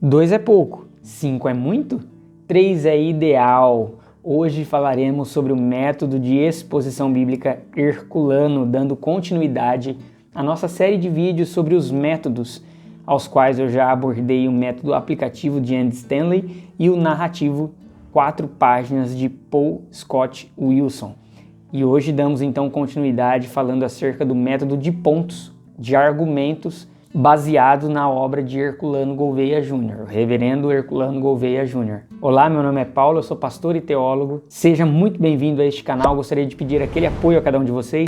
2 é pouco, 5 é muito, 3 é ideal. Hoje falaremos sobre o método de exposição bíblica herculano, dando continuidade à nossa série de vídeos sobre os métodos, aos quais eu já abordei o método aplicativo de Andy Stanley e o narrativo 4 páginas de Paul Scott Wilson. E hoje damos então continuidade falando acerca do método de pontos, de argumentos, baseado na obra de Herculano Gouveia Jr., o reverendo Herculano Gouveia Jr. Olá, meu nome é Paulo, eu sou pastor e teólogo. Seja muito bem-vindo a este canal. Gostaria de pedir aquele apoio a cada um de vocês.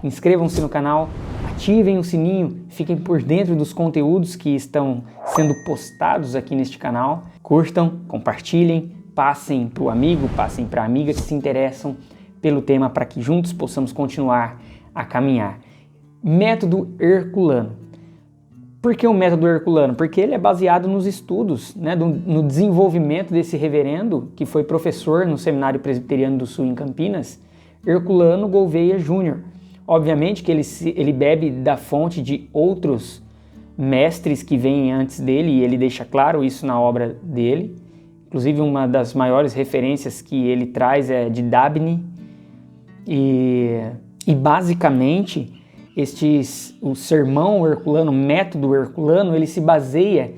Inscrevam-se no canal, ativem o sininho, fiquem por dentro dos conteúdos que estão sendo postados aqui neste canal. Curtam, compartilhem, passem para o amigo, passem para a amiga que se interessam pelo tema para que juntos possamos continuar a caminhar. Método Herculano. Por que o método herculano? Porque ele é baseado nos estudos, no desenvolvimento desse reverendo, que foi professor no Seminário Presbiteriano do Sul em Campinas, Herculano Gouveia Jr. Obviamente que ele bebe da fonte de outros mestres que vêm antes dele, e ele deixa claro isso na obra dele. Inclusive, uma das maiores referências que ele traz é de Dabney, e basicamente o sermão herculano, o método herculano, ele se baseia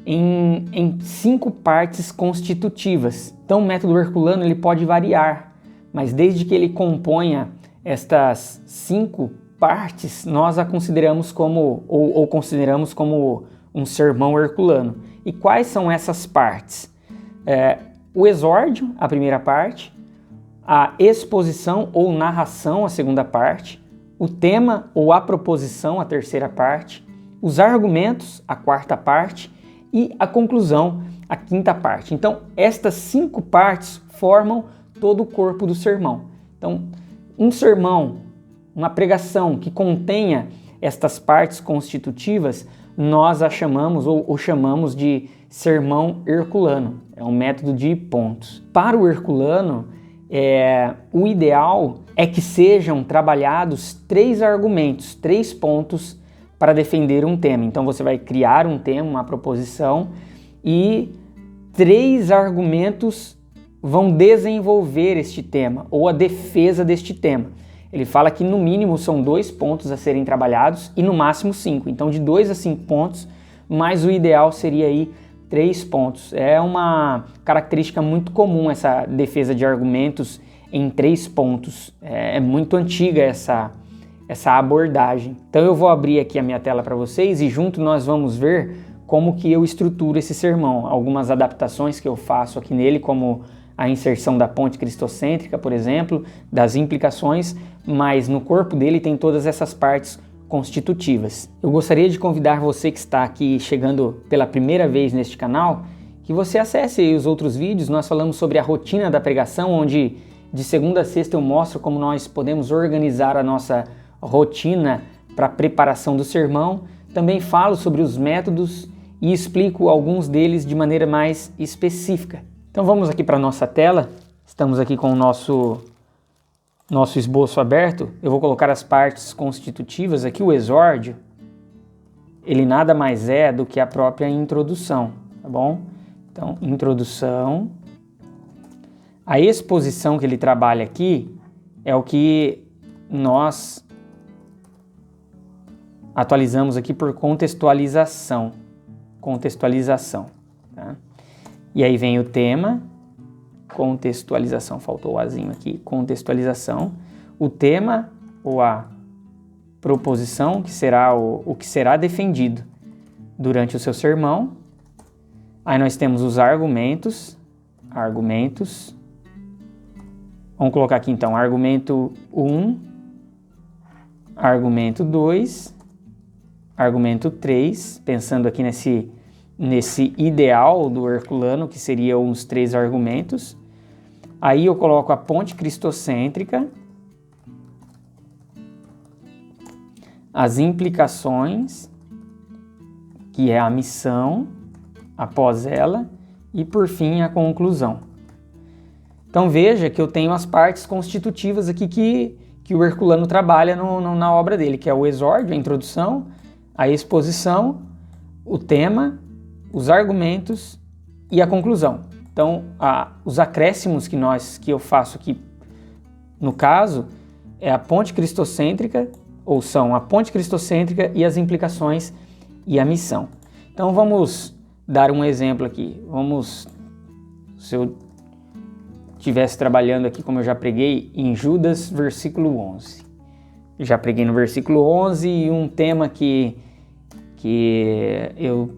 em 5 partes constitutivas. Então o método herculano ele pode variar, mas desde que ele componha estas 5 partes, nós a consideramos ou consideramos como um sermão herculano. E quais são essas partes? O exórdio, a primeira parte, a exposição ou narração, a segunda parte, o tema ou a proposição, a terceira parte, os argumentos, a quarta parte, e a conclusão, a quinta parte. Então, estas 5 partes formam todo o corpo do sermão. Então, um sermão, uma pregação que contenha estas partes constitutivas, nós a chamamos ou chamamos de sermão herculano. É um método de pontos. Para o herculano, o ideal é que sejam trabalhados 3 argumentos, 3 pontos para defender um tema. Então você vai criar um tema, uma proposição, e 3 argumentos vão desenvolver este tema ou a defesa deste tema. Ele fala que no mínimo são 2 pontos a serem trabalhados e no máximo 5. Então de 2 a 5 pontos, mas o ideal seria aí 3 pontos. É uma característica muito comum essa defesa de argumentos em 3 pontos. É muito antiga essa abordagem. Então eu vou abrir aqui a minha tela para vocês e junto nós vamos ver como que eu estruturo esse sermão. Algumas adaptações que eu faço aqui nele, como a inserção da ponte cristocêntrica, por exemplo, das implicações, mas no corpo dele tem todas essas partes constitutivas. Eu gostaria de convidar você que está aqui chegando pela primeira vez neste canal, que você acesse aí os outros vídeos. Nós falamos sobre a rotina da pregação, onde de segunda a sexta eu mostro como nós podemos organizar a nossa rotina para a preparação do sermão. Também falo sobre os métodos e explico alguns deles de maneira mais específica. Então vamos aqui para a nossa tela. Estamos aqui com o nosso esboço aberto. Eu vou colocar as partes constitutivas aqui. O exórdio, ele nada mais é do que a própria introdução, tá bom? Então, introdução. A exposição que ele trabalha aqui é o que nós atualizamos aqui por contextualização. Tá? E aí vem o tema, contextualização, faltou o azinho aqui, contextualização, o tema ou a proposição, que será o que será defendido durante o seu sermão. Aí nós temos os argumentos, vamos colocar aqui então, argumento 1, argumento 2, argumento 3, pensando aqui nesse ideal do herculano, que seriam os 3 argumentos. Aí eu coloco a ponte cristocêntrica, as implicações, que é a missão após ela, e por fim a conclusão. Então veja que eu tenho as partes constitutivas aqui que o Herculano trabalha na obra dele, que é o exórdio, a introdução, a exposição, o tema, os argumentos e a conclusão. Então, os acréscimos que eu faço aqui, no caso, é a ponte cristocêntrica, ou são a ponte cristocêntrica e as implicações e a missão. Então, vamos dar um exemplo aqui. Se eu estivesse trabalhando aqui, como eu já preguei, em Judas, versículo 11. Já preguei no versículo 11 e um tema que eu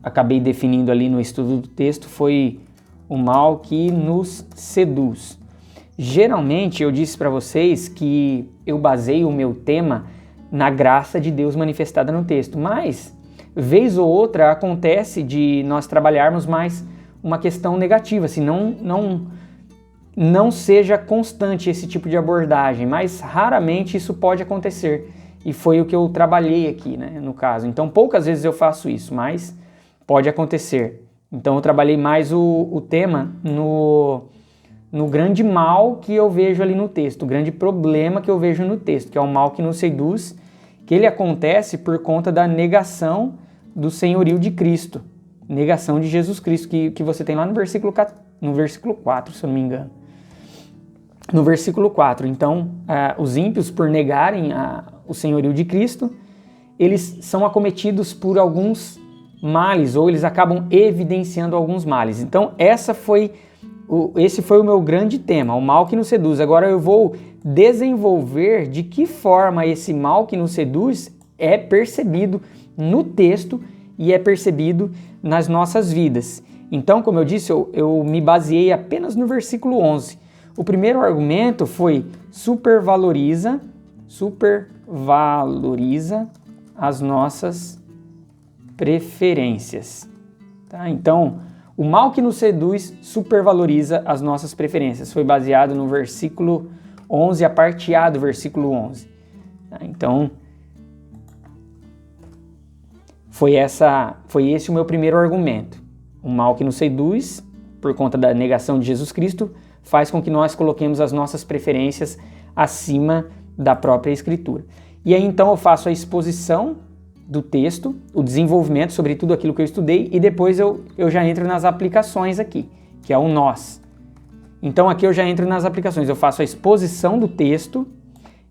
acabei definindo ali no estudo do texto foi o mal que nos seduz. Geralmente eu disse para vocês que eu baseio o meu tema na graça de Deus manifestada no texto, mas vez ou outra acontece de nós trabalharmos mais uma questão negativa, assim, não seja constante esse tipo de abordagem, mas raramente isso pode acontecer. E foi o que eu trabalhei aqui, né, no caso. Então poucas vezes eu faço isso, mas pode acontecer. Então eu trabalhei mais o tema no grande mal que eu vejo ali no texto, o grande problema que eu vejo no texto, que é o mal que nos seduz, que ele acontece por conta da negação do senhorio de Cristo, negação de Jesus Cristo, que você tem lá no versículo 4, se eu não me engano. No versículo 4, então, os ímpios, por negarem o senhorio de Cristo, eles são acometidos por alguns males, ou eles acabam evidenciando alguns males. Então, esse foi o meu grande tema, o mal que nos seduz. Agora eu vou desenvolver de que forma esse mal que nos seduz é percebido no texto e é percebido nas nossas vidas. Então, como eu disse, eu me baseei apenas no versículo 11. O primeiro argumento foi supervaloriza as nossas preferências. Tá? Então, o mal que nos seduz supervaloriza as nossas preferências. Foi baseado no versículo 11, a parte A do versículo 11. Tá? Então, foi esse o meu primeiro argumento. O mal que nos seduz, por conta da negação de Jesus Cristo, faz com que nós coloquemos as nossas preferências acima da própria Escritura. E aí então eu faço a exposição do texto, o desenvolvimento sobre tudo aquilo que eu estudei, e depois eu já entro nas aplicações aqui, que é o nós. Então aqui eu já entro nas aplicações, eu faço a exposição do texto,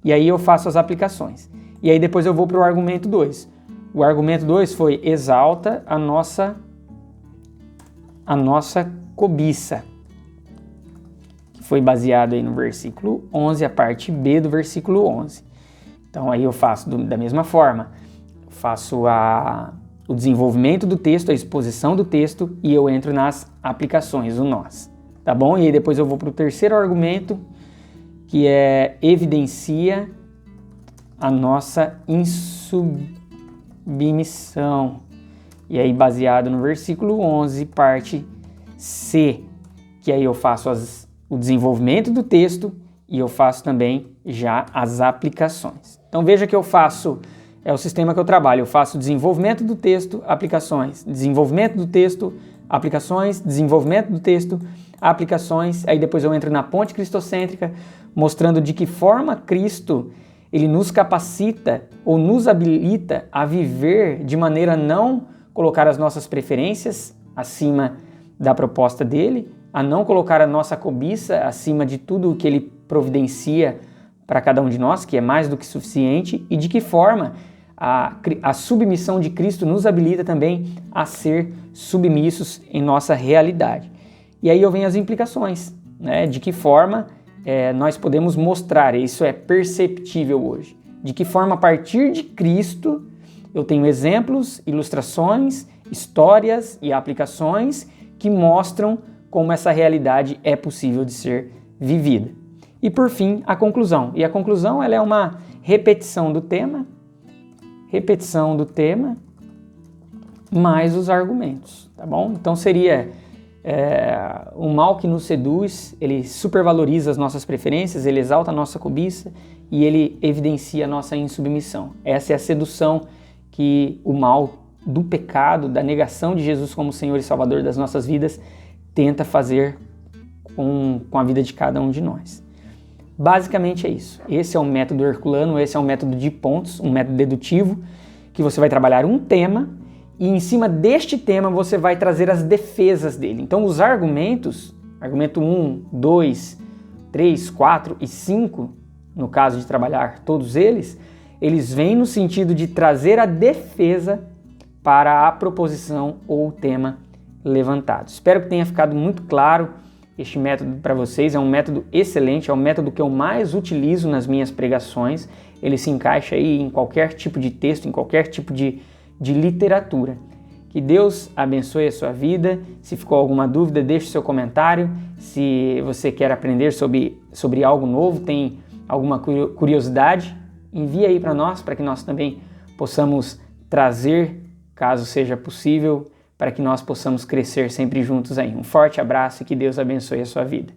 e aí eu faço as aplicações. E aí depois eu vou para o argumento 2. O argumento 2 foi exalta a nossa cobiça, que foi baseado aí no versículo 11, a parte B do versículo 11. Então aí eu faço da mesma forma, faço o desenvolvimento do texto, a exposição do texto, e eu entro nas aplicações, o nós, tá bom? E aí depois eu vou para o terceiro argumento, que é evidencia a nossa insubmissão. E aí baseado no versículo 11, parte C, que aí eu faço o desenvolvimento do texto e eu faço também já as aplicações. Então veja que eu faço, é o sistema que eu trabalho, eu faço desenvolvimento do texto, aplicações, desenvolvimento do texto, aplicações, desenvolvimento do texto, aplicações, aí depois eu entro na ponte cristocêntrica, mostrando de que forma Cristo ele nos capacita ou nos habilita a viver de maneira a não colocar as nossas preferências acima da proposta dele, a não colocar a nossa cobiça acima de tudo o que ele providencia para cada um de nós, que é mais do que suficiente, e de que forma a submissão de Cristo nos habilita também a ser submissos em nossa realidade. E aí eu venho as implicações, né? De que forma nós podemos mostrar, isso é perceptível hoje, de que forma a partir de Cristo eu tenho exemplos, ilustrações, histórias e aplicações que mostram como essa realidade é possível de ser vivida. E por fim, a conclusão. E a conclusão ela é uma repetição do tema mais os argumentos, tá bom? Então seria o mal que nos seduz, ele supervaloriza as nossas preferências, ele exalta a nossa cobiça e ele evidencia a nossa insubmissão. Essa é a sedução que o mal do pecado, da negação de Jesus como Senhor e Salvador das nossas vidas, tenta fazer com a vida de cada um de nós. Basicamente é isso. Esse é um método herculano, esse é um método de pontos, um método dedutivo, que você vai trabalhar um tema e em cima deste tema você vai trazer as defesas dele. Então os argumentos, argumento 1, 2, 3, 4 e 5, no caso de trabalhar todos eles vêm no sentido de trazer a defesa para a proposição ou o tema levantado. Espero que tenha ficado muito claro este método para vocês. É um método excelente, é o método que eu mais utilizo nas minhas pregações. Ele se encaixa aí em qualquer tipo de texto, em qualquer tipo de literatura. Que Deus abençoe a sua vida. Se ficou alguma dúvida, deixe seu comentário. Se você quer aprender sobre algo novo, tem alguma curiosidade, envie aí para nós, para que nós também possamos trazer, caso seja possível, para que nós possamos crescer sempre juntos aí. Um forte abraço e que Deus abençoe a sua vida.